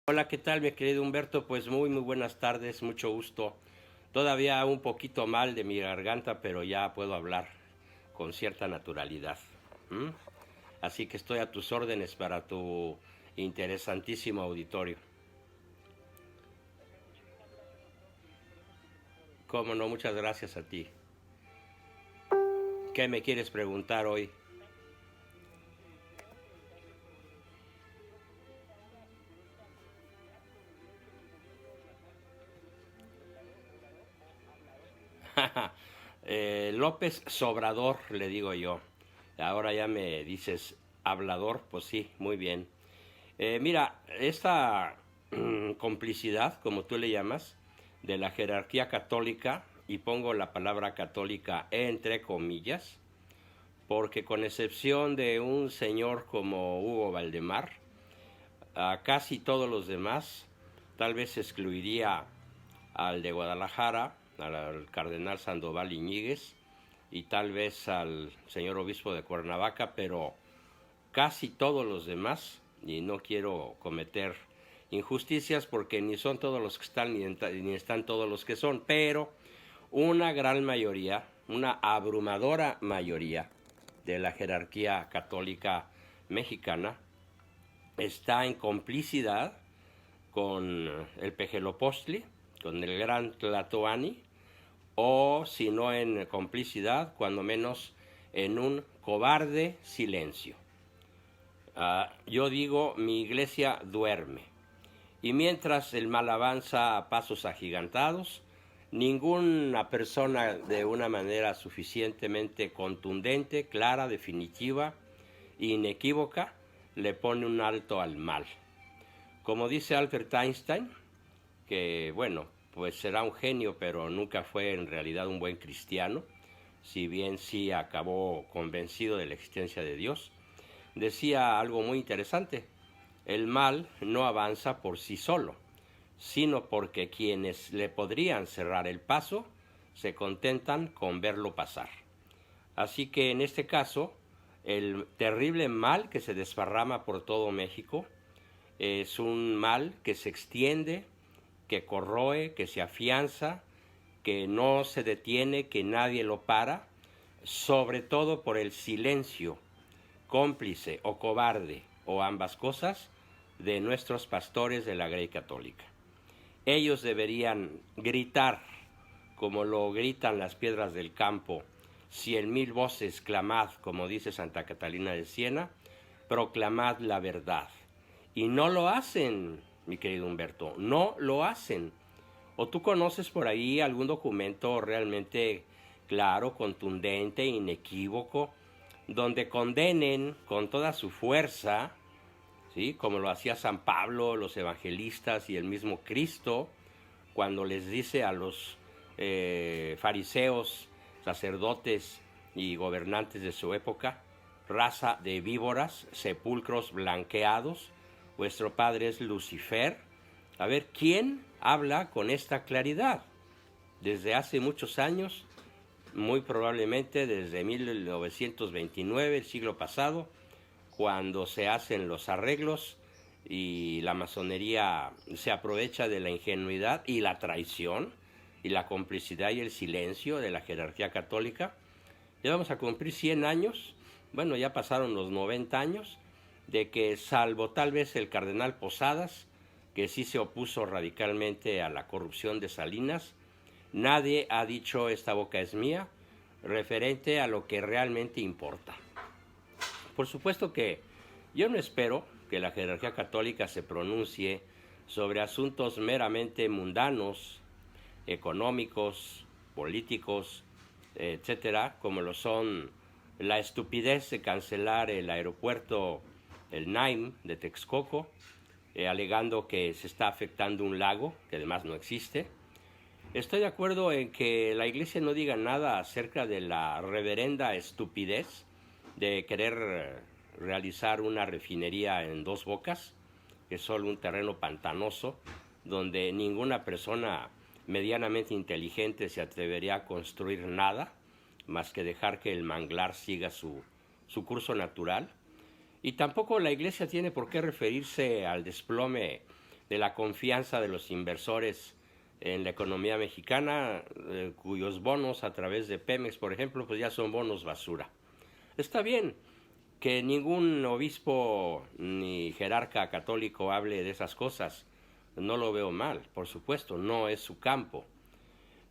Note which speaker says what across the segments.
Speaker 1: Hola, ¿qué tal, mi querido Humberto? Pues muy buenas tardes, mucho gusto. Todavía un poquito mal de mi garganta, pero ya puedo hablar con cierta naturalidad. ¿Mm? Así que estoy a tus órdenes para tu interesantísimo auditorio. Cómo no, muchas gracias a ti. ¿Qué me quieres preguntar hoy? López Sobrador, le digo yo. Ahora ya me dices hablador, pues sí, muy bien. Mira, esta complicidad, como tú le llamas, de la jerarquía católica, y pongo la palabra católica entre comillas, porque con excepción de un señor como Hugo Valdemar, a casi todos los demás, tal vez excluiría al de Guadalajara, al cardenal Sandoval Iñiguez, y tal vez al señor obispo de Cuernavaca, pero casi todos los demás, y no quiero cometer injusticias porque ni son todos los que están ni están todos los que son, pero una gran mayoría, una abrumadora mayoría de la jerarquía católica mexicana está en complicidad con el Pejelopostli, con el gran Tlatoani, o si no en complicidad, cuando menos en un cobarde silencio. Yo digo, mi iglesia duerme. Y mientras el mal avanza a pasos agigantados, ninguna persona de una manera suficientemente contundente, clara, definitiva, inequívoca, le pone un alto al mal. Como dice Albert Einstein, que bueno, pues será un genio, pero nunca fue en realidad un buen cristiano, si bien sí acabó convencido de la existencia de Dios, decía algo muy interesante: el mal no avanza por sí solo, sino porque quienes le podrían cerrar el paso se contentan con verlo pasar. Así que en este caso, el terrible mal que se desparrama por todo México es un mal que se extiende, que corroe, que se afianza, que no se detiene, que nadie lo para, sobre todo por el silencio cómplice o cobarde, o ambas cosas, de nuestros pastores de la Grey Católica. Ellos deberían gritar, como lo gritan las piedras del campo: 100,000 voces clamad, como dice Santa Catalina de Siena, proclamad la verdad. Y no lo hacen, mi querido Humberto, no lo hacen. ¿O tú conoces por ahí algún documento realmente claro, contundente, inequívoco, donde condenen con toda su fuerza, ¿sí?, como lo hacía San Pablo, los evangelistas y el mismo Cristo, cuando les dice a los fariseos, sacerdotes y gobernantes de su época: raza de víboras, sepulcros blanqueados, vuestro padre es Lucifer? A ver, ¿quién habla con esta claridad? Desde hace muchos años, muy probablemente desde 1929, el siglo pasado, cuando se hacen los arreglos y la masonería se aprovecha de la ingenuidad y la traición y la complicidad y el silencio de la jerarquía católica. Ya vamos a cumplir 100 años, bueno, ya pasaron los 90 años, de que, salvo tal vez el cardenal Posadas, que sí se opuso radicalmente a la corrupción de Salinas, nadie ha dicho esta boca es mía referente a lo que realmente importa. Por supuesto que yo no espero que la jerarquía católica se pronuncie sobre asuntos meramente mundanos, económicos, políticos, etcétera, como lo son la estupidez de cancelar el aeropuerto, el Naim de Texcoco, alegando que se está afectando un lago que además no existe. Estoy de acuerdo en que la Iglesia no diga nada acerca de la reverenda estupidez de querer realizar una refinería en Dos Bocas, que es solo un terreno pantanoso donde ninguna persona medianamente inteligente se atrevería a construir nada más que dejar que el manglar siga su curso natural. Y tampoco la Iglesia tiene por qué referirse al desplome de la confianza de los inversores en la economía mexicana, cuyos bonos a través de Pemex, por ejemplo, pues ya son bonos basura. Está bien que ningún obispo ni jerarca católico hable de esas cosas, no lo veo mal, por supuesto, no es su campo.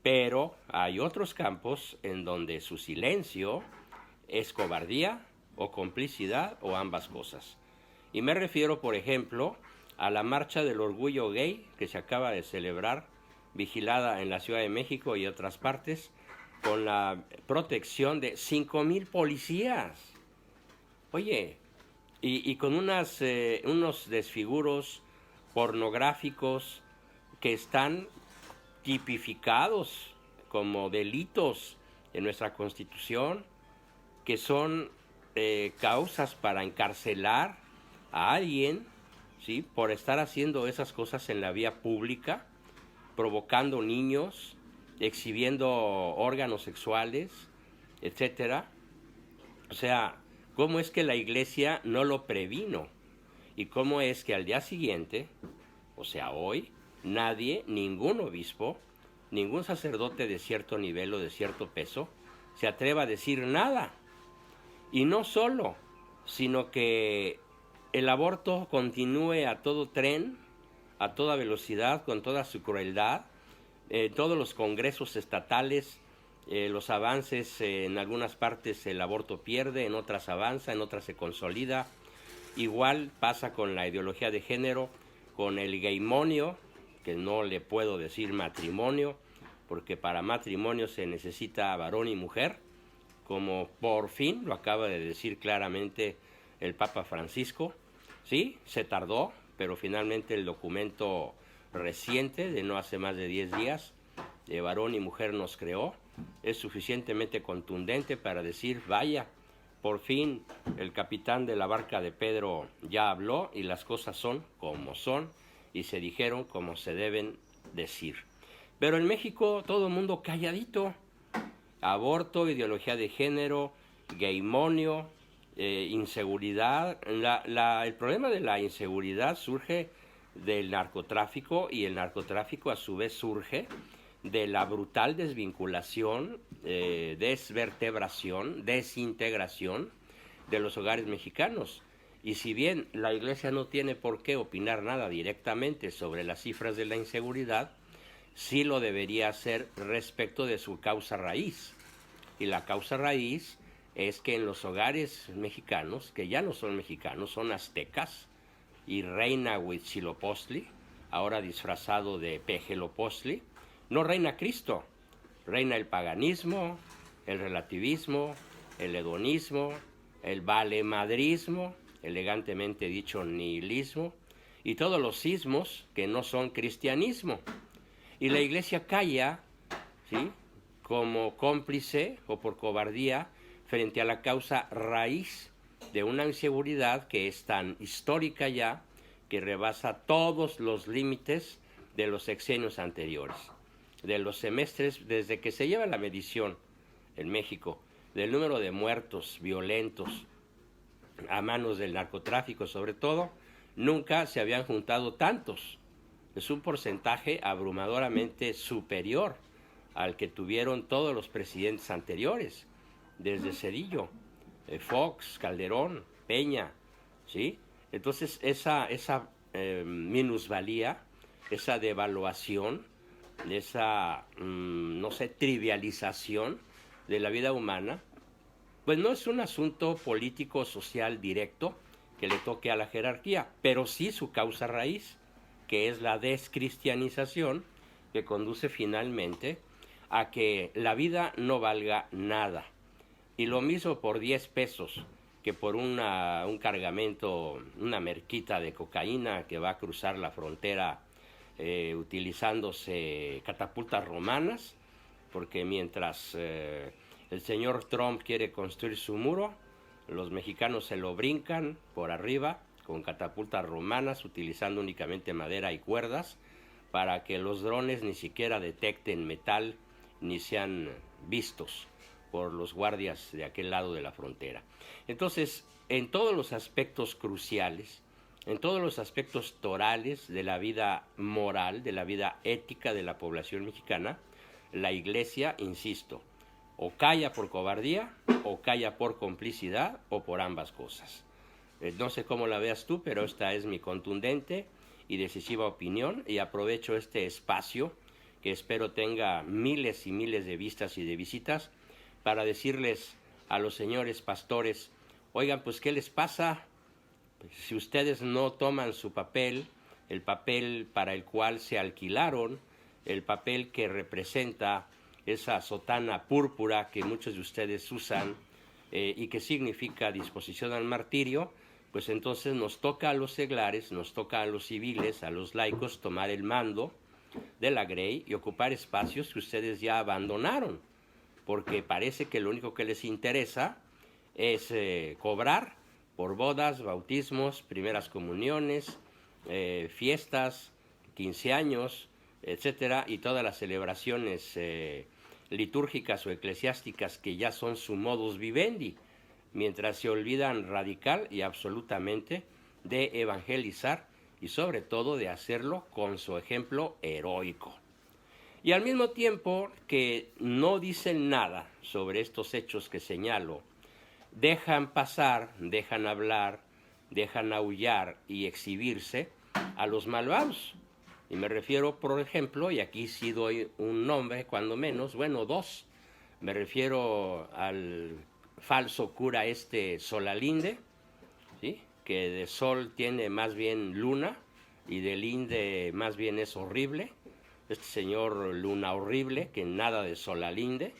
Speaker 1: Pero hay otros campos en donde su silencio es cobardía o complicidad o ambas cosas. Y me refiero, por ejemplo, a la Marcha del Orgullo Gay que se acaba de celebrar, vigilada en la Ciudad de México y otras partes, con la protección de 5,000 policías. Oye, y con unos desfiguros pornográficos que están tipificados como delitos en nuestra Constitución, que son causas para encarcelar a alguien, ¿sí?, por estar haciendo esas cosas en la vía pública, provocando niños, exhibiendo órganos sexuales, etcétera. O sea, ¿cómo es que la Iglesia no lo previno? ¿Y cómo es que al día siguiente, o sea, hoy, nadie, ningún obispo, ningún sacerdote de cierto nivel o de cierto peso, se atreva a decir nada? Y no solo, sino que el aborto continúe a todo tren, a toda velocidad, con toda su crueldad. Todos los congresos estatales, los avances, en algunas partes el aborto pierde, en otras avanza, en otras se consolida. Igual pasa con la ideología de género, con el gaymonio, que no le puedo decir matrimonio, porque para matrimonio se necesita varón y mujer, como por fin lo acaba de decir claramente el Papa Francisco. Sí, se tardó, pero finalmente el documento reciente, de no hace más de 10 días, de varón y mujer nos creó, es suficientemente contundente para decir, vaya, por fin el capitán de la barca de Pedro ya habló y las cosas son como son y se dijeron como se deben decir. Pero en México todo el mundo calladito. Aborto, ideología de género, gaymonio, inseguridad. El problema de la inseguridad surge del narcotráfico y el narcotráfico a su vez surge de la brutal desvinculación, desvertebración, desintegración de los hogares mexicanos. Y si bien la Iglesia no tiene por qué opinar nada directamente sobre las cifras de la inseguridad, sí lo debería hacer respecto de su causa raíz. Y la causa raíz es que en los hogares mexicanos, que ya no son mexicanos, son aztecas, y reina Huitzilopochtli, ahora disfrazado de Pejelopostli, no reina Cristo, reina el paganismo, el relativismo, el hedonismo, el valemadrismo, elegantemente dicho nihilismo, y todos los sismos que no son cristianismo. Y la Iglesia calla, ¿sí?, como cómplice o por cobardía frente a la causa raíz de una inseguridad que es tan histórica ya que rebasa todos los límites de los sexenios anteriores, de los semestres desde que se lleva la medición en México del número de muertos violentos a manos del narcotráfico sobre todo, nunca se habían juntado tantos. Es un porcentaje abrumadoramente superior al que tuvieron todos los presidentes anteriores, desde Zedillo, Fox, Calderón, Peña, ¿sí? Entonces esa minusvalía, esa devaluación, esa, no sé, trivialización de la vida humana, pues no es un asunto político social directo que le toque a la jerarquía, pero sí su causa raíz, que es la descristianización, que conduce finalmente a que la vida no valga nada. Y lo mismo por 10 pesos que por un cargamento, una merquita de cocaína que va a cruzar la frontera utilizándose catapultas romanas, porque mientras el señor Trump quiere construir su muro, los mexicanos se lo brincan por arriba con catapultas romanas utilizando únicamente madera y cuerdas para que los drones ni siquiera detecten metal ni sean vistos por los guardias de aquel lado de la frontera. Entonces, en todos los aspectos cruciales, en todos los aspectos torales de la vida moral, de la vida ética de la población mexicana, la Iglesia, insisto, o calla por cobardía, o calla por complicidad, o por ambas cosas. No sé cómo la veas tú, pero esta es mi contundente y decisiva opinión, y aprovecho este espacio, que espero tenga miles y miles de vistas y de visitas, para decirles a los señores pastores, oigan, pues ¿qué les pasa? Pues, si ustedes no toman su papel, el papel para el cual se alquilaron, el papel que representa esa sotana púrpura que muchos de ustedes usan y que significa disposición al martirio, pues entonces nos toca a los seglares, nos toca a los civiles, a los laicos, tomar el mando de la Grey y ocupar espacios que ustedes ya abandonaron, porque parece que lo único que les interesa es cobrar por bodas, bautismos, primeras comuniones, fiestas, 15 años, etcétera, y todas las celebraciones litúrgicas o eclesiásticas que ya son su modus vivendi, mientras se olvidan radical y absolutamente de evangelizar y sobre todo de hacerlo con su ejemplo heroico. Y al mismo tiempo que no dicen nada sobre estos hechos que señalo, dejan pasar, dejan hablar, dejan aullar y exhibirse a los malvados. Y me refiero, por ejemplo, y aquí sí doy un nombre, cuando menos, bueno, dos. Me refiero al falso cura Solalinde, ¿sí? Que de sol tiene más bien luna y de linde más bien es horrible. Este señor Luna Horrible, que nada de Solalinde,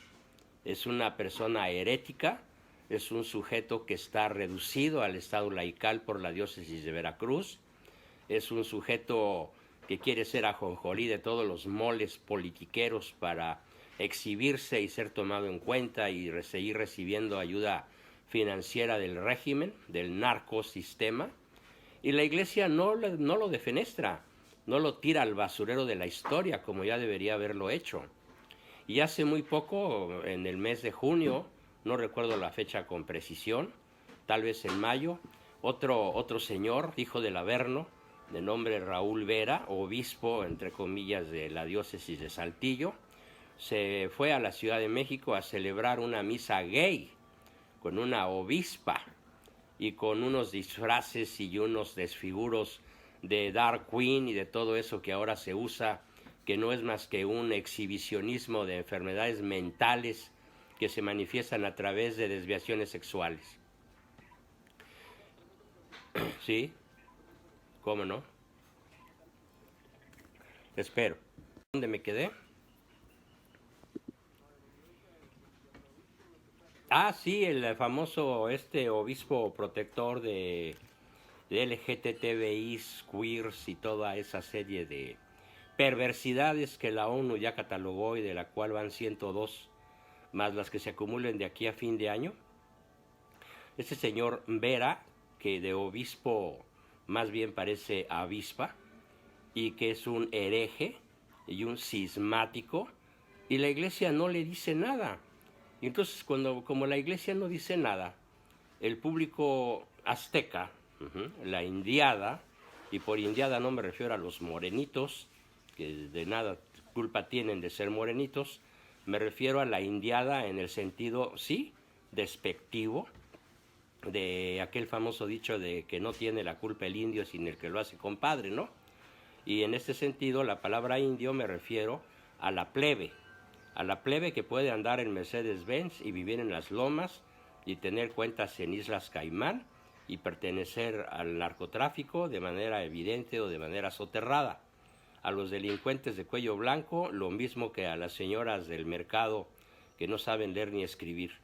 Speaker 1: es una persona herética, es un sujeto que está reducido al estado laical por la diócesis de Veracruz, es un sujeto que quiere ser ajonjolí de todos los moles politiqueros para exhibirse y ser tomado en cuenta y seguir recibiendo ayuda financiera del régimen, del narcosistema. Y la Iglesia no lo defenestra, no lo tira al basurero de la historia como ya debería haberlo hecho. Y hace muy poco, en el mes de junio, no recuerdo la fecha con precisión, tal vez en mayo, otro señor, hijo del Averno, de nombre Raúl Vera, obispo, entre comillas, de la diócesis de Saltillo, se fue a la Ciudad de México a celebrar una misa gay con una obispa y con unos disfraces y unos desfiguros de Dark Queen y de todo eso que ahora se usa, que no es más que un exhibicionismo de enfermedades mentales que se manifiestan a través de desviaciones sexuales. ¿Sí? ¿Cómo no? Espero. ¿Dónde me quedé? Ah, sí, el famoso obispo protector de LGTBIs, queers y toda esa serie de perversidades que la ONU ya catalogó y de la cual van 102, más las que se acumulen de aquí a fin de año. Este señor Vera, que de obispo más bien parece avispa, y que es un hereje y un cismático, y la Iglesia no le dice nada. Y entonces, como la Iglesia no dice nada, el público azteca, la indiada, y por indiada no me refiero a los morenitos, que de nada culpa tienen de ser morenitos, me refiero a la indiada en el sentido, sí, despectivo, de aquel famoso dicho de que no tiene la culpa el indio sino el que lo hace compadre, ¿no? Y en este sentido, la palabra indio me refiero a la plebe que puede andar en Mercedes-Benz y vivir en las lomas y tener cuentas en Islas Caimán y pertenecer al narcotráfico de manera evidente o de manera soterrada. A los delincuentes de cuello blanco, lo mismo que a las señoras del mercado que no saben leer ni escribir.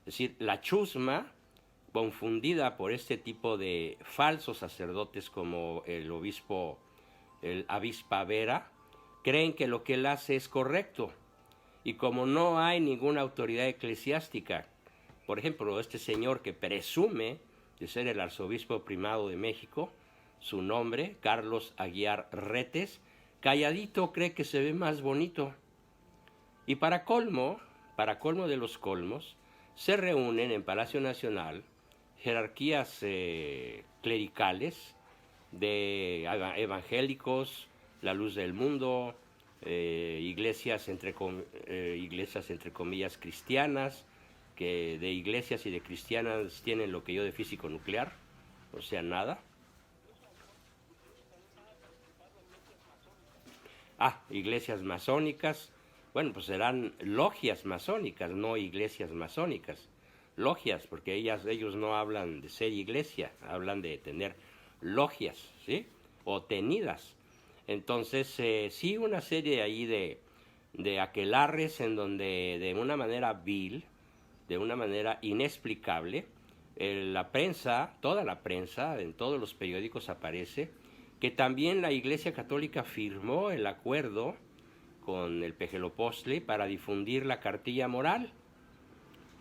Speaker 1: Es decir, la chusma, confundida por este tipo de falsos sacerdotes como el avispa Vera, creen que lo que él hace es correcto. Y como no hay ninguna autoridad eclesiástica, por ejemplo, este señor que presume de ser el arzobispo primado de México, su nombre, Carlos Aguiar Retes, calladito cree que se ve más bonito. Y para colmo de los colmos, se reúnen en Palacio Nacional jerarquías clericales de evangélicos, la luz del mundo, iglesias entre comillas cristianas, que de iglesias y de cristianas tienen lo que yo de físico nuclear, o sea, nada. Iglesias masónicas. Bueno, pues serán logias masónicas, no iglesias masónicas. Logias, porque ellos no hablan de ser iglesia, hablan de tener logias, ¿sí? O tenidas. Entonces, sí, una serie ahí de aquelarres en donde de una manera vil, de una manera inexplicable, la prensa, toda la prensa, en todos los periódicos aparece que también la Iglesia Católica firmó el acuerdo con el Pejelopostli para difundir la cartilla moral.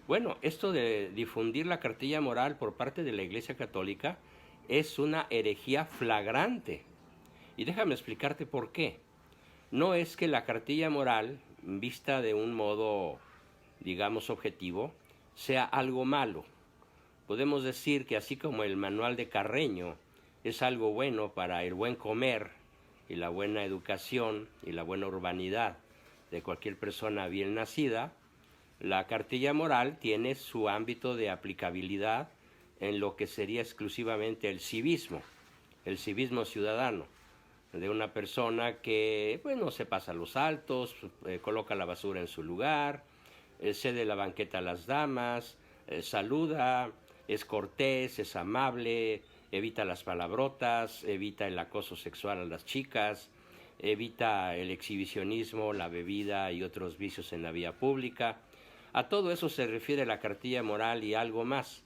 Speaker 1: Bueno, esto de difundir la cartilla moral por parte de la Iglesia Católica es una herejía flagrante. Y déjame explicarte por qué. No es que la cartilla moral, vista de un modo, digamos, objetivo, sea algo malo. Podemos decir que así como el manual de Carreño es algo bueno para el buen comer y la buena educación y la buena urbanidad de cualquier persona bien nacida, la cartilla moral tiene su ámbito de aplicabilidad en lo que sería exclusivamente el civismo ciudadano, de una persona que no se pasa los altos, coloca la basura en su lugar, cede la banqueta a las damas, saluda, es cortés, es amable, evita las palabrotas, evita el acoso sexual a las chicas, evita el exhibicionismo, la bebida y otros vicios en la vía pública. A todo eso se refiere la cartilla moral y algo más.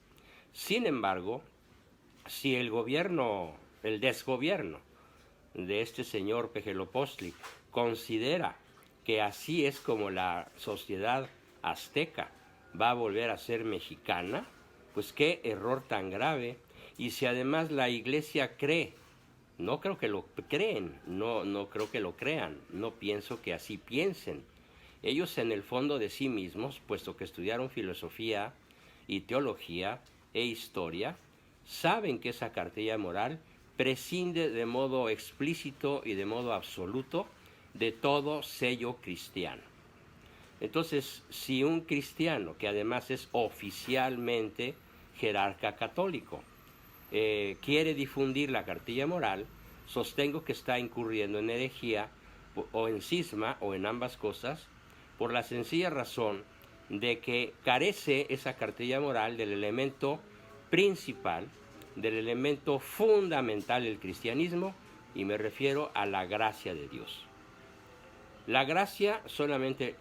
Speaker 1: Sin embargo, si el desgobierno de este señor Pejelopostli considera que así es como la sociedad azteca va a volver a ser mexicana, pues qué error tan grave. Y si además la iglesia cree, no creo que lo creen, no creo que lo crean, no pienso que así piensen. Ellos en el fondo de sí mismos, puesto que estudiaron filosofía y teología e historia, saben que esa cartilla moral prescinde de modo explícito y de modo absoluto de todo sello cristiano. Entonces, si un cristiano, que además es oficialmente jerarca católico, quiere difundir la cartilla moral, sostengo que está incurriendo en herejía o en cisma o en ambas cosas, por la sencilla razón de que carece esa cartilla moral del elemento principal, del elemento fundamental del cristianismo, y me refiero a la gracia de Dios. La gracia solamente,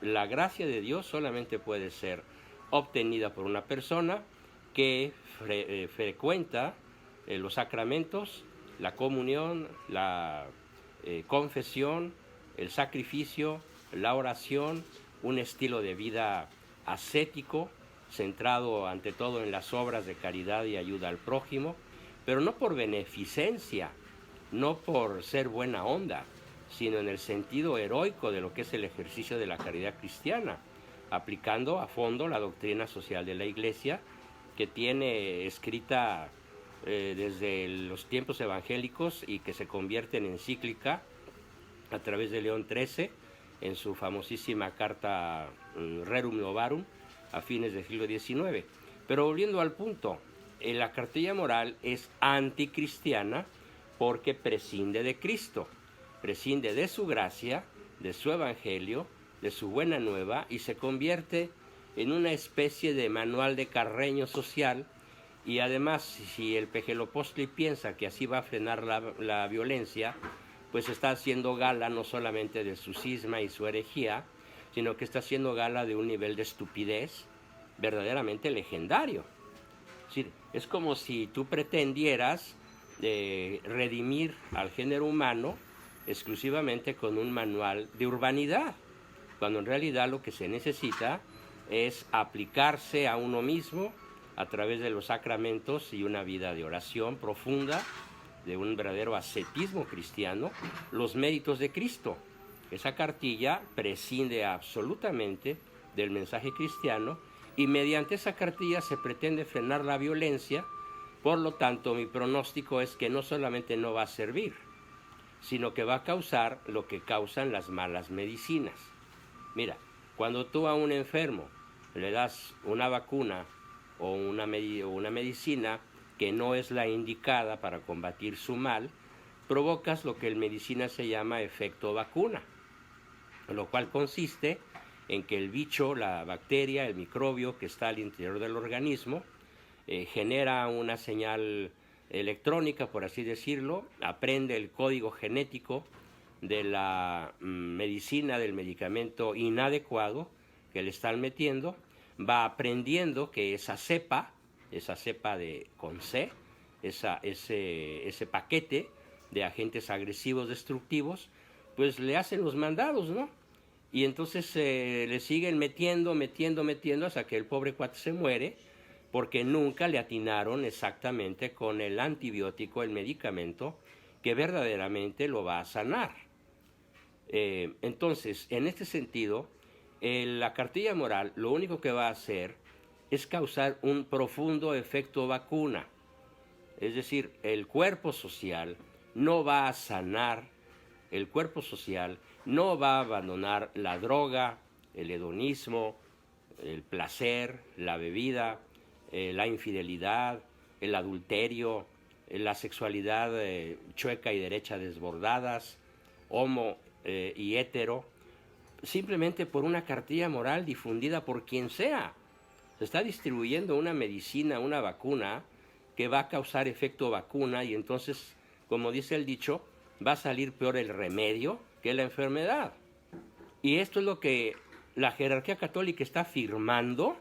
Speaker 1: la gracia de Dios solamente puede ser obtenida por una persona que frecuenta los sacramentos, la comunión, la confesión, el sacrificio, la oración, un estilo de vida ascético, centrado ante todo en las obras de caridad y ayuda al prójimo, pero no por beneficencia, no por ser buena onda, sino en el sentido heroico de lo que es el ejercicio de la caridad cristiana, aplicando a fondo la doctrina social de la Iglesia, que tiene escrita desde los tiempos evangélicos y que se convierte en encíclica a través de León XIII en su famosísima carta Rerum Novarum a fines del siglo XIX. Pero volviendo al punto, la cartilla moral es anticristiana porque prescinde de Cristo, prescinde de su gracia, de su evangelio, de su buena nueva, y se convierte en una especie de manual de Carreño social. Y además, si el Pejelopostli piensa que así va a frenar la violencia, pues está haciendo gala no solamente de su cisma y su herejía, sino que está haciendo gala de un nivel de estupidez verdaderamente legendario. Es decir, es como si tú pretendieras redimir al género humano exclusivamente con un manual de urbanidad, cuando en realidad lo que se necesita es aplicarse a uno mismo a través de los sacramentos y una vida de oración profunda, de un verdadero ascetismo cristiano, los méritos de Cristo. Esa cartilla prescinde absolutamente del mensaje cristiano y mediante esa cartilla se pretende frenar la violencia Por lo tanto, mi pronóstico es que no solamente no va a servir, sino que va a causar lo que causan las malas medicinas. Mira, cuando tú a un enfermo le das una vacuna o una medicina que no es la indicada para combatir su mal, provocas lo que en medicina se llama efecto vacuna, lo cual consiste en que el bicho, la bacteria, el microbio que está al interior del organismo, genera una señal electrónica, por así decirlo, aprende el código genético de la medicina, del medicamento inadecuado que le están metiendo, va aprendiendo que esa cepa con C, ese paquete de agentes agresivos destructivos, pues le hacen los mandados, ¿no? Y entonces le siguen metiendo hasta que el pobre cuate se muere, porque nunca le atinaron exactamente con el antibiótico, el medicamento que verdaderamente lo va a sanar. Entonces, en este sentido, la cartilla moral lo único que va a hacer es causar un profundo efecto vacuna. Es decir, el cuerpo social no va a sanar, el cuerpo social no va a abandonar la droga, el hedonismo, el placer, la bebida, la infidelidad, el adulterio, la sexualidad chueca y derecha desbordadas, homo y hetero, simplemente por una cartilla moral difundida por quien sea. Se está distribuyendo una medicina, una vacuna, que va a causar efecto vacuna, y entonces, como dice el dicho, va a salir peor el remedio que la enfermedad. Y esto es lo que la jerarquía católica está afirmando.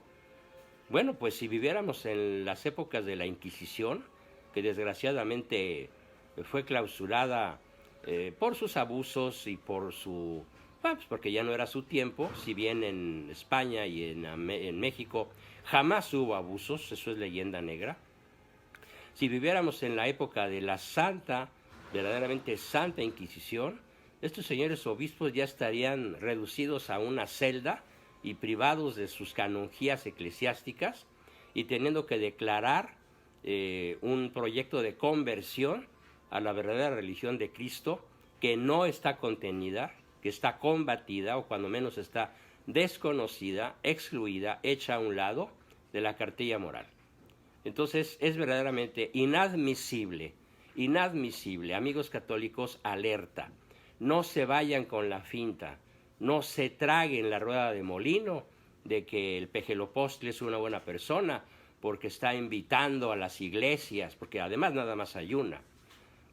Speaker 1: Bueno, pues si viviéramos en las épocas de la Inquisición, que desgraciadamente fue clausurada por sus abusos y por pues porque ya no era su tiempo, si bien en España y en México jamás hubo abusos, eso es leyenda negra. Si viviéramos en la época de la verdaderamente santa Inquisición, estos señores obispos ya estarían reducidos a una celda y privados de sus canonjías eclesiásticas y teniendo que declarar un proyecto de conversión a la verdadera religión de Cristo, que no está contenida, que está combatida, o cuando menos está desconocida, excluida, hecha a un lado de la cartilla moral. Entonces es verdaderamente inadmisible, amigos católicos, alerta, no se vayan con la finta, no se traguen la rueda de molino de que el Pejelopostli es una buena persona porque está invitando a las iglesias, porque además nada más hay una,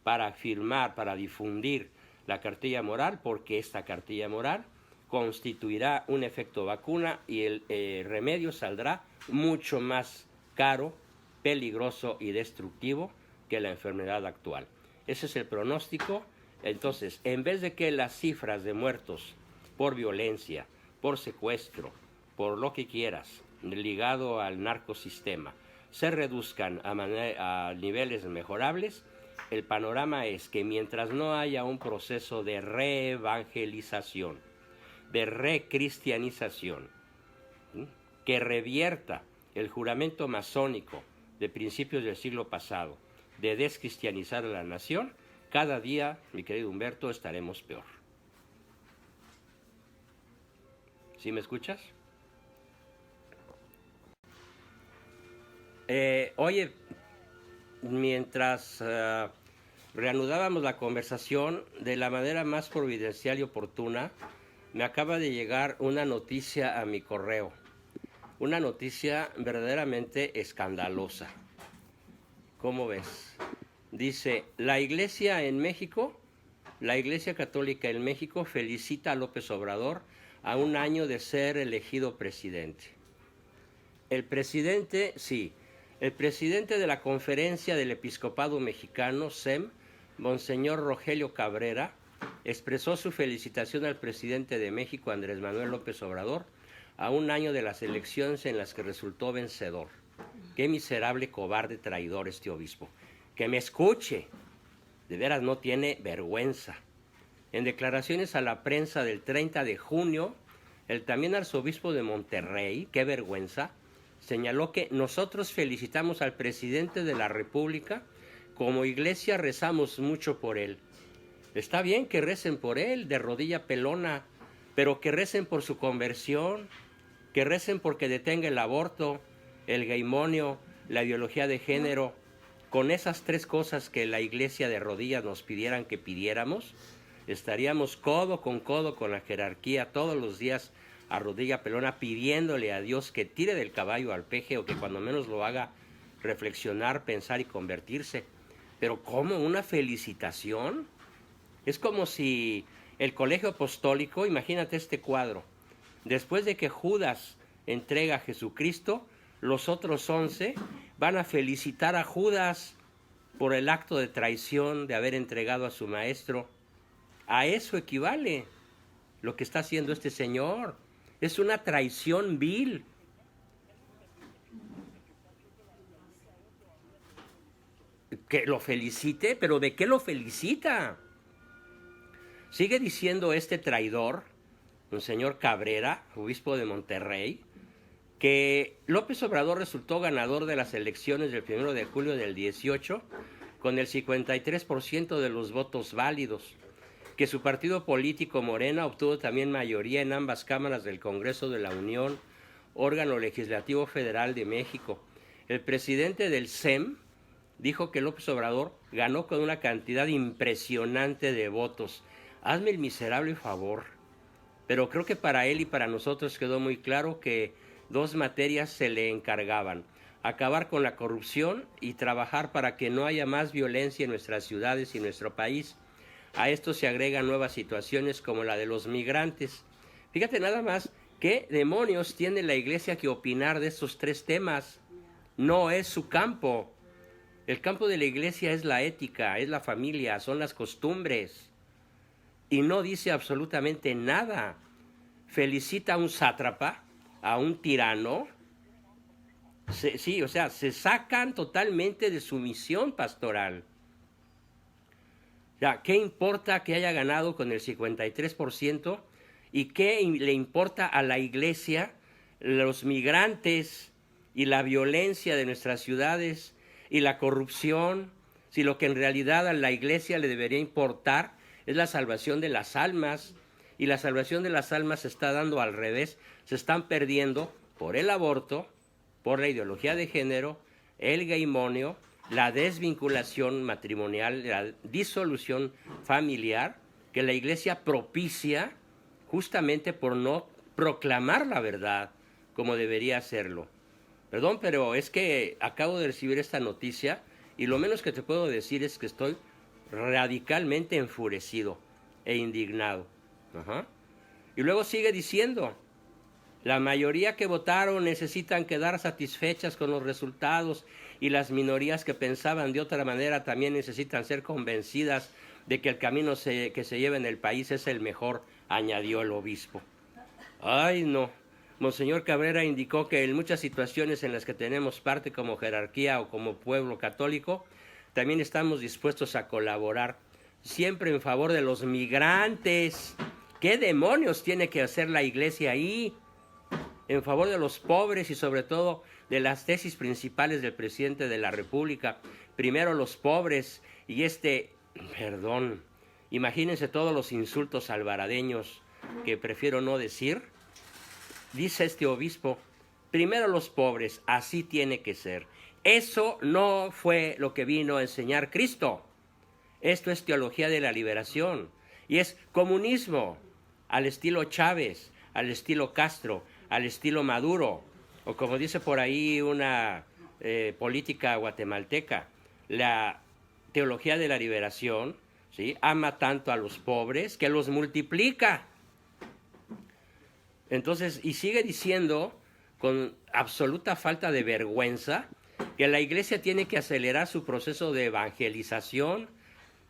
Speaker 1: para afirmar, para difundir la cartilla moral, porque esta cartilla moral constituirá un efecto vacuna y el remedio saldrá mucho más caro, peligroso y destructivo que la enfermedad actual. Ese es el pronóstico. Entonces, en vez de que las cifras de muertos por violencia, por secuestro, por lo que quieras, ligado al narcosistema, se reduzcan a niveles mejorables, el panorama es que mientras no haya un proceso de reevangelización, de recristianización, que revierta el juramento masónico de principios del siglo pasado de descristianizar a la nación, cada día, mi querido Humberto, estaremos peor. ¿Sí me escuchas? Oye, mientras reanudábamos la conversación de la manera más providencial y oportuna, me acaba de llegar una noticia a mi correo, una noticia verdaderamente escandalosa. ¿Cómo ves? Dice, la Iglesia Católica en México felicita a López Obrador a un año de ser elegido presidente. El presidente de la Conferencia del Episcopado Mexicano, SEM, Monseñor Rogelio Cabrera, expresó su felicitación al presidente de México, Andrés Manuel López Obrador, a un año de las elecciones en las que resultó vencedor. Qué miserable, cobarde, traidor este obispo. Que me escuche. De veras no tiene vergüenza. En declaraciones a la prensa del 30 de junio, el también arzobispo de Monterrey, qué vergüenza, señaló que nosotros felicitamos al presidente de la República, como iglesia rezamos mucho por él. Está bien que recen por él, de rodilla pelona, pero que recen por su conversión, que recen porque detenga el aborto, el geimonio, la ideología de género. Con esas tres cosas que la iglesia de rodillas nos pidieran que pidiéramos, estaríamos codo con la jerarquía todos los días a rodilla pelona pidiéndole a Dios que tire del caballo al peje, o que cuando menos lo haga reflexionar, pensar y convertirse. Pero ¿cómo? ¿Una felicitación? Es como si el colegio apostólico, imagínate este cuadro, después de que Judas entrega a Jesucristo, los otros 11 van a felicitar a Judas por el acto de traición de haber entregado a su maestro. A eso equivale lo que está haciendo este señor. Es una traición vil. Que lo felicite, pero ¿de qué lo felicita? Sigue diciendo este traidor, un señor Cabrera, obispo de Monterrey, que López Obrador resultó ganador de las elecciones del 1 de julio del 18 con el 53% de los votos válidos, que su partido político Morena obtuvo también mayoría en ambas cámaras del Congreso de la Unión, órgano legislativo federal de México. El presidente del CEM dijo que López Obrador ganó con una cantidad impresionante de votos. Hazme el miserable favor. Pero creo que para él y para nosotros quedó muy claro que dos materias se le encargaban: acabar con la corrupción y trabajar para que no haya más violencia en nuestras ciudades y nuestro país. A esto se agregan nuevas situaciones como la de los migrantes. Fíjate nada más, ¿qué demonios tiene la iglesia que opinar de estos tres temas? No es su campo. El campo de la iglesia es la ética, es la familia, son las costumbres. Y no dice absolutamente nada. Felicita a un sátrapa, a un tirano. Se sacan totalmente de su misión pastoral. Ya, ¿qué importa que haya ganado con el 53%? ¿Y qué le importa a la iglesia los migrantes y la violencia de nuestras ciudades y la corrupción? Si lo que en realidad a la iglesia le debería importar es la salvación de las almas, y la salvación de las almas se está dando al revés, se están perdiendo por el aborto, por la ideología de género, el geimonio, la desvinculación matrimonial, la disolución familiar, que la iglesia propicia justamente por no proclamar la verdad como debería hacerlo. Perdón, pero es que acabo de recibir esta noticia y lo menos que te puedo decir es que estoy radicalmente enfurecido e indignado. Y luego sigue diciendo: la mayoría que votaron necesitan quedar satisfechas con los resultados, y las minorías que pensaban de otra manera también necesitan ser convencidas de que el camino que se lleva en el país es el mejor, añadió el obispo. Ay, no. Monseñor Cabrera indicó que en muchas situaciones en las que tenemos parte como jerarquía o como pueblo católico, también estamos dispuestos a colaborar, siempre en favor de los migrantes. ¿Qué demonios tiene que hacer la iglesia ahí? En favor de los pobres y sobre todo de las tesis principales del presidente de la República. Primero los pobres y perdón, imagínense todos los insultos alvaradeños que prefiero no decir. Dice este obispo: primero los pobres, así tiene que ser. Eso no fue lo que vino a enseñar Cristo. Esto es teología de la liberación y es comunismo al estilo Chávez, al estilo Castro, al estilo Maduro, o como dice por ahí una política guatemalteca, la teología de la liberación, ¿sí?, ama tanto a los pobres que los multiplica. Entonces, y sigue diciendo con absoluta falta de vergüenza que la iglesia tiene que acelerar su proceso de evangelización,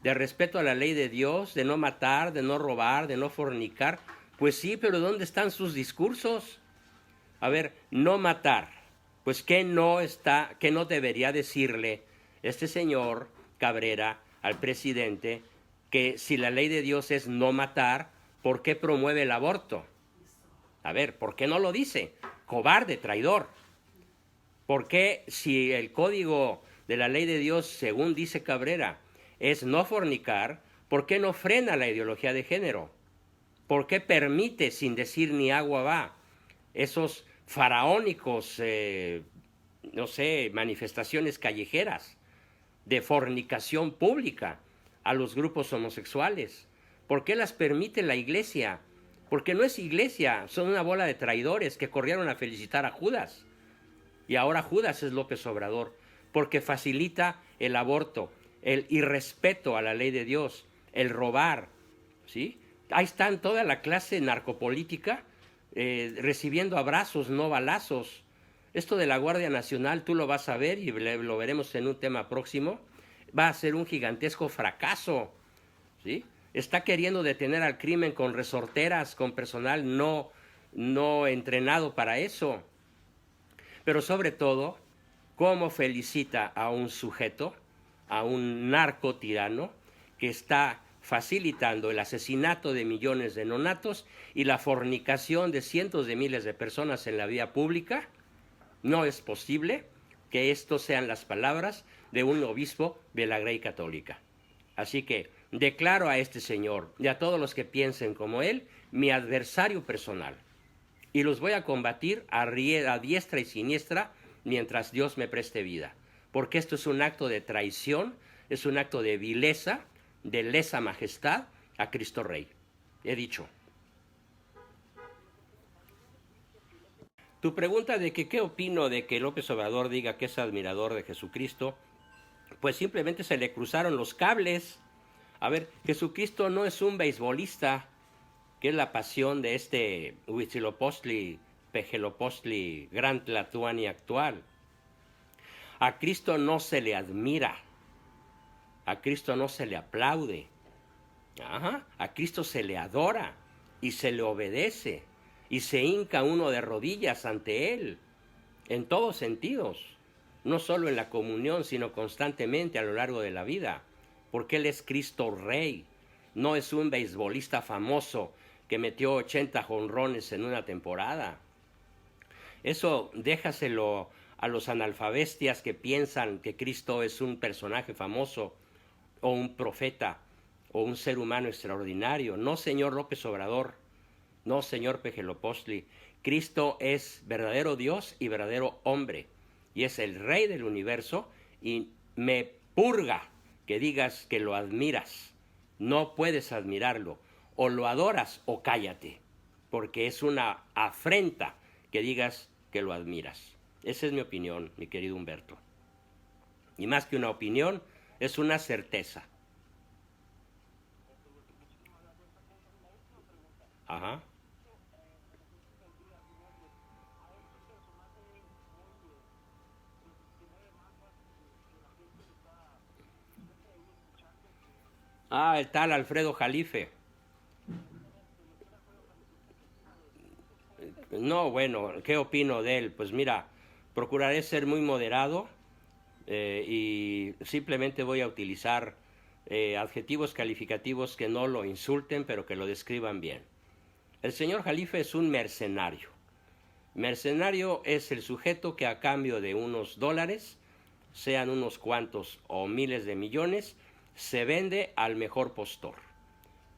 Speaker 1: de respeto a la ley de Dios, de no matar, de no robar, de no fornicar. Pues sí, pero ¿dónde están sus discursos? A ver, no matar. Pues ¿qué no debería decirle este señor Cabrera al presidente? Que si la ley de Dios es no matar, ¿por qué promueve el aborto? A ver, ¿por qué no lo dice? Cobarde, traidor. ¿Por qué si el código de la ley de Dios, según dice Cabrera, es no fornicar, por qué no frena la ideología de género? ¿Por qué permite, sin decir ni agua va, esos faraónicos, no sé, manifestaciones callejeras de fornicación pública a los grupos homosexuales? ¿Por qué las permite la iglesia? Porque no es iglesia, son una bola de traidores que corrieron a felicitar a Judas. Y ahora Judas es López Obrador, porque facilita el aborto, el irrespeto a la ley de Dios, el robar, ¿sí? Ahí están toda la clase narcopolítica recibiendo abrazos, no balazos. Esto de la Guardia Nacional, tú lo vas a ver y lo veremos en un tema próximo, va a ser un gigantesco fracaso, ¿sí? Está queriendo detener al crimen con resorteras, con personal no entrenado para eso. Pero sobre todo, cómo felicita a un sujeto, a un narco tirano, que está facilitando el asesinato de millones de nonatos y la fornicación de cientos de miles de personas en la vía pública. No es posible que esto sean las palabras de un obispo de la Grey Católica. Así que declaro a este señor y a todos los que piensen como él mi adversario personal. Y los voy a combatir a diestra y siniestra mientras Dios me preste vida. Porque esto es un acto de traición, es un acto de vileza, de lesa majestad a Cristo Rey. He dicho. Tu pregunta de que qué opino de que López Obrador diga que es admirador de Jesucristo, pues simplemente se le cruzaron los cables. A ver, Jesucristo no es un beisbolista, que es la pasión de este Huitzilopochtli, Pejelopostli, Gran Tlatuani actual. A Cristo no se le admira, a Cristo no se le aplaude, a Cristo se le adora y se le obedece y se hinca uno de rodillas ante Él, en todos sentidos, no solo en la comunión, sino constantemente a lo largo de la vida, porque Él es Cristo Rey, no es un beisbolista famoso que metió 80 jonrones en una temporada. Eso déjaselo a los analfabestias que piensan que Cristo es un personaje famoso o un profeta o un ser humano extraordinario. No, señor López Obrador, no, señor Pejelopostli. Cristo es verdadero Dios y verdadero hombre, y es el Rey del universo, y me purga que digas que lo admiras. No puedes admirarlo. O lo adoras o cállate, porque es una afrenta que digas que lo admiras. Esa es mi opinión, mi querido Humberto. Y más que una opinión, es una certeza. Ajá. Ah, el tal Alfredo Jalife. No, bueno, ¿qué opino de él? Pues mira, procuraré ser muy moderado y simplemente voy a utilizar adjetivos calificativos que no lo insulten, pero que lo describan bien. El señor Jalife es un mercenario. Mercenario es el sujeto que a cambio de unos dólares, sean unos cuantos o miles de millones, se vende al mejor postor.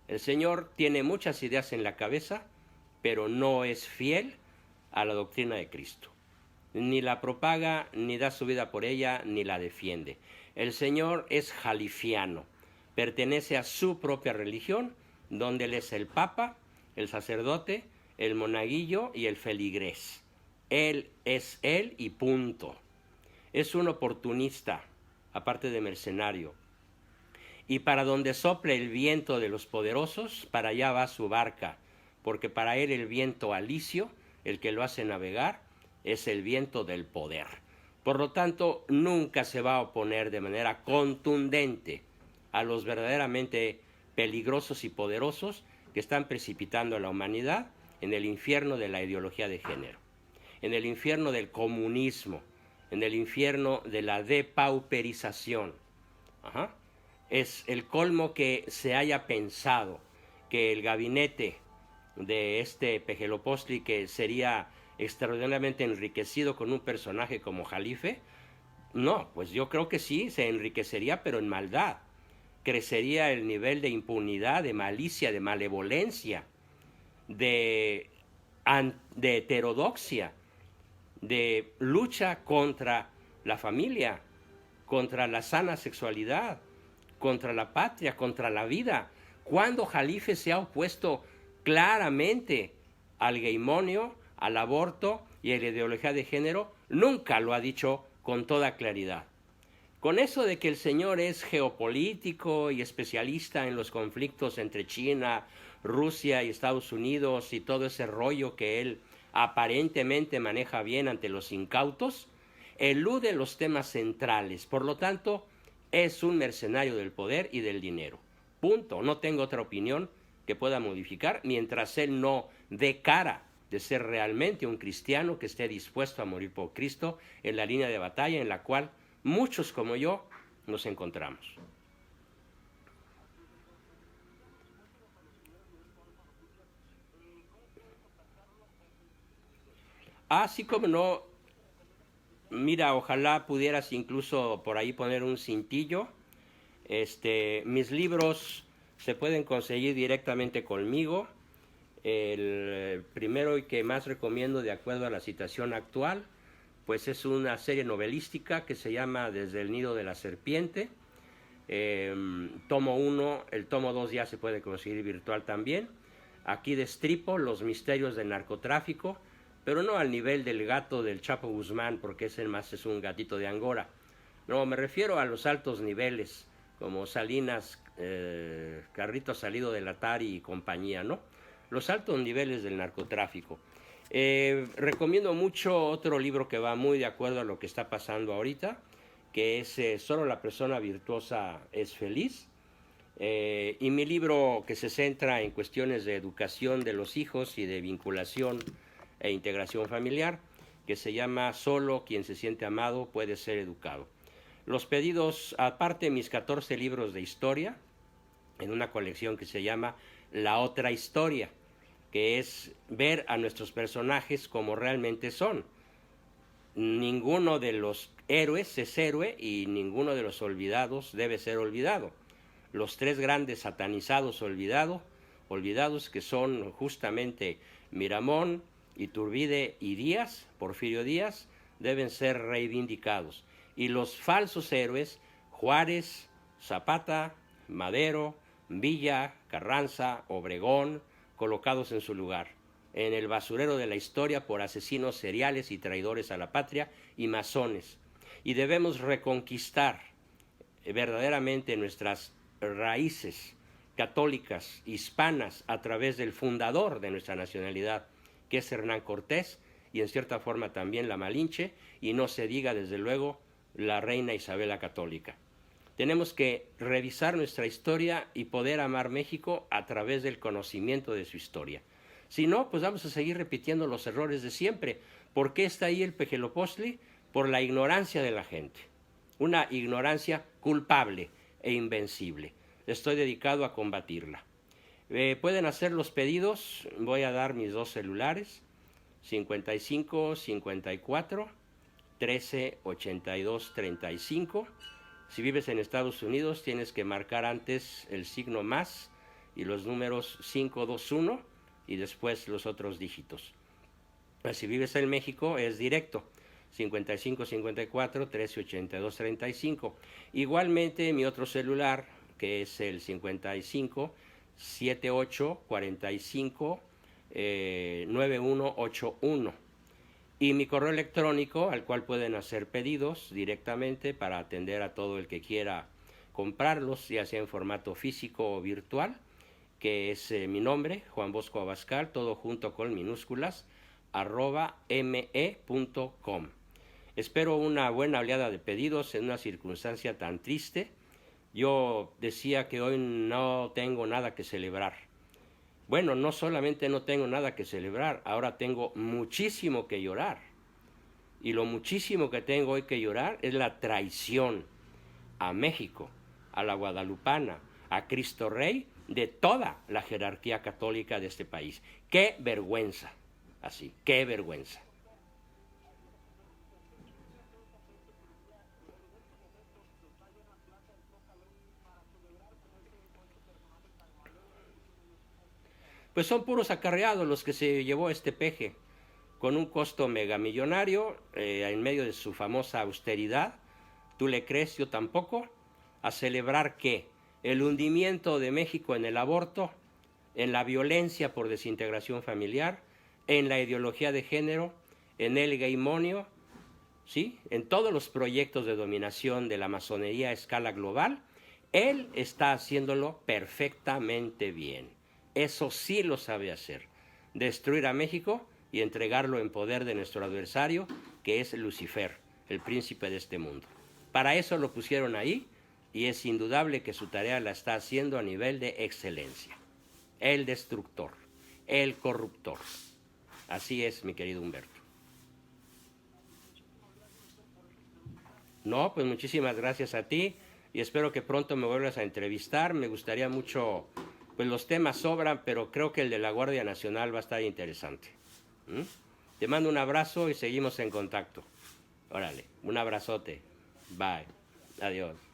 Speaker 1: El señor tiene muchas ideas en la cabeza, pero no es fiel a la doctrina de Cristo. Ni la propaga, ni da su vida por ella, ni la defiende. El señor es jalifiano, pertenece a su propia religión, donde él es el papa, el sacerdote, el monaguillo y el feligrés. Él es él y punto. Es un oportunista, aparte de mercenario. Y para donde sople el viento de los poderosos, para allá va su barca, porque para él el viento alisio, el que lo hace navegar, es el viento del poder. Por lo tanto, nunca se va a oponer de manera contundente a los verdaderamente peligrosos y poderosos que están precipitando a la humanidad en el infierno de la ideología de género, en el infierno del comunismo, en el infierno de la depauperización. Es el colmo que se haya pensado que el gabinete de este Pejelopostli, que sería extraordinariamente enriquecido con un personaje como Jalife? No, pues yo creo que sí, se enriquecería, pero en maldad. Crecería el nivel de impunidad, de malicia, de malevolencia, de, de heterodoxia, de lucha contra la familia, contra la sana sexualidad, contra la patria, contra la vida. Cuando Jalife se ha opuesto claramente al gaymonio, al aborto y a la ideología de género, nunca lo ha dicho con toda claridad. Con eso de que el señor es geopolítico y especialista en los conflictos entre China, Rusia y Estados Unidos y todo ese rollo que él aparentemente maneja bien ante los incautos, elude los temas centrales. Por lo tanto, es un mercenario del poder y del dinero. Punto. No tengo otra opinión que pueda modificar mientras él no dé cara de ser realmente un cristiano que esté dispuesto a morir por Cristo en la línea de batalla en la cual muchos como yo nos encontramos. Así como no, mira, ojalá pudieras incluso por ahí poner un cintillo. Mis libros se pueden conseguir directamente conmigo. El primero y que más recomiendo de acuerdo a la situación actual, pues es una serie novelística que se llama Desde el nido de la serpiente. Tomo 1, el tomo 2 ya se puede conseguir virtual también. Aquí destripo los misterios del narcotráfico, pero no al nivel del gato del Chapo Guzmán, porque ese más es un gatito de Angora. No, me refiero a los altos niveles, como Salinas, Carrito Salido del Atari y compañía, ¿no? Los altos niveles del narcotráfico. Recomiendo mucho otro libro que va muy de acuerdo a lo que está pasando ahorita, que es Solo la persona virtuosa es feliz. Y mi libro que se centra en cuestiones de educación de los hijos y de vinculación e integración familiar, que se llama Solo quien se siente amado puede ser educado. Los pedidos, aparte mis 14 libros de historia, en una colección que se llama La Otra Historia, que es ver a nuestros personajes como realmente son. Ninguno de los héroes es héroe y ninguno de los olvidados debe ser olvidado. Los tres grandes satanizados olvidados que son justamente Miramón, Iturbide y Díaz, Porfirio Díaz, deben ser reivindicados. Y los falsos héroes, Juárez, Zapata, Madero, Villa, Carranza, Obregón, colocados en su lugar, en el basurero de la historia por asesinos seriales y traidores a la patria y masones. Y debemos reconquistar verdaderamente nuestras raíces católicas, hispanas, a través del fundador de nuestra nacionalidad, que es Hernán Cortés, y en cierta forma también la Malinche, y no se diga desde luego la reina Isabel la Católica. Tenemos que revisar nuestra historia y poder amar México a través del conocimiento de su historia. Si no, pues vamos a seguir repitiendo los errores de siempre. ¿Por qué está ahí el Pejelopostli? Por la ignorancia de la gente. Una ignorancia culpable e invencible. Estoy dedicado a combatirla. Pueden hacer los pedidos. Voy a dar mis dos celulares. 55 54 13 82 35. Si vives en Estados Unidos, tienes que marcar antes el signo más y los números 521 y después los otros dígitos. Si vives en México, es directo, 55 54 13 82 35. Igualmente, mi otro celular, que es el 55 78 45 9181. Y mi correo electrónico, al cual pueden hacer pedidos directamente para atender a todo el que quiera comprarlos, ya sea en formato físico o virtual, que es mi nombre, Juan Bosco Abascal, todo junto con minúsculas, @me.com. Espero una buena oleada de pedidos en una circunstancia tan triste. Yo decía que hoy no tengo nada que celebrar. Bueno, no solamente no tengo nada que celebrar, ahora tengo muchísimo que llorar. Y lo muchísimo que tengo hoy que llorar es la traición a México, a la guadalupana, a Cristo Rey, de toda la jerarquía católica de este país. ¡Qué vergüenza! Así, qué vergüenza. pues son puros acarreados los que se llevó este peje, con un costo megamillonario, en medio de su famosa austeridad. ¿Tú le crees? Yo tampoco. A celebrar ¿qué? El hundimiento de México en el aborto, en la violencia por desintegración familiar, en la ideología de género, en el gaymonio, ¿sí? En todos los proyectos de dominación de la masonería a escala global. Él está haciéndolo perfectamente bien. Eso sí lo sabe hacer. Destruir a México y entregarlo en poder de nuestro adversario, que es Lucifer, el príncipe de este mundo. Para eso lo pusieron ahí y es indudable que su tarea la está haciendo a nivel de excelencia. El destructor, el corruptor. Así es, mi querido Humberto. No, pues muchísimas gracias a ti y espero que pronto me vuelvas a entrevistar. Me gustaría mucho, pues los temas sobran, pero creo que el de la Guardia Nacional va a estar interesante. ¿Mm? Te mando un abrazo y seguimos en contacto. Órale, un abrazote. Bye. Adiós.